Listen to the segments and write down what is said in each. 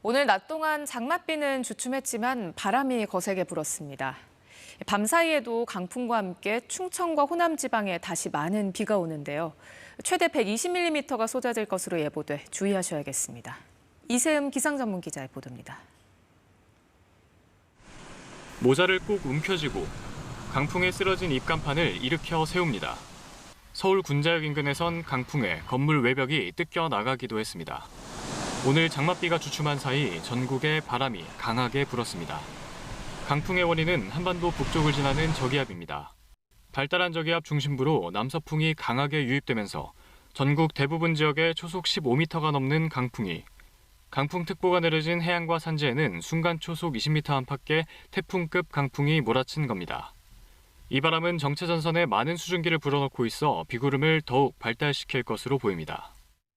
오늘 낮 동안 장맛비는 주춤했지만 바람이 거세게 불었습니다. 밤사이에도 강풍과 함께 충청과 호남 지방에 다시 많은 비가 오는데요. 최대 120mm가 쏟아질 것으로 예보돼 주의하셔야겠습니다. 이세음 기상전문기자의 보도입니다. 모자를 꼭 움켜쥐고 강풍에 쓰러진 입간판을 일으켜 세웁니다. 서울 군자역 인근에선 강풍에 건물 외벽이 뜯겨 나가기도 했습니다. 오늘 장맛비가 주춤한 사이 전국에 바람이 강하게 불었습니다. 강풍의 원인은 한반도 북쪽을 지나는 저기압입니다. 발달한 저기압 중심부로 남서풍이 강하게 유입되면서 전국 대부분 지역에 초속 15m가 넘는 강풍이, 강풍특보가 내려진 해안과 산지에는 순간 초속 20m 안팎의 태풍급 강풍이 몰아친 겁니다. 이 바람은 정체전선에 많은 수증기를 불어넣고 있어 비구름을 더욱 발달시킬 것으로 보입니다.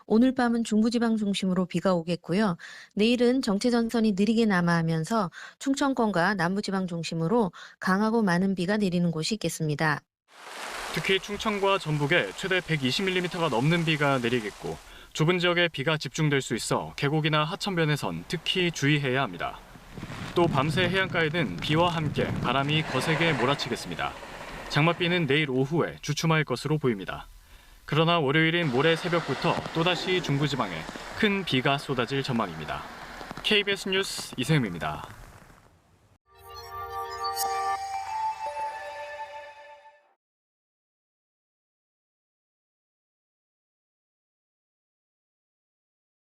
오늘 밤은 중부지방 중심으로 비가 오겠고요. 내일은 정체전선이 느리게 남하하면서 충청권과 남부지방 중심으로 강하고 많은 비가 내리는 곳이 있겠습니다. 특히 충청과 전북에 최대 120mm가 넘는 비가 내리겠고 좁은 지역에 비가 집중될 수 있어 계곡이나 하천변에선 특히 주의해야 합니다. 또 밤새 해안가에는 비와 함께 바람이 거세게 몰아치겠습니다. 장맛비는 내일 오후에 주춤할 것으로 보입니다. 그러나 월요일인 모레 새벽부터 또다시 중부지방에 큰 비가 쏟아질 전망입니다. KBS 뉴스 이세음입니다.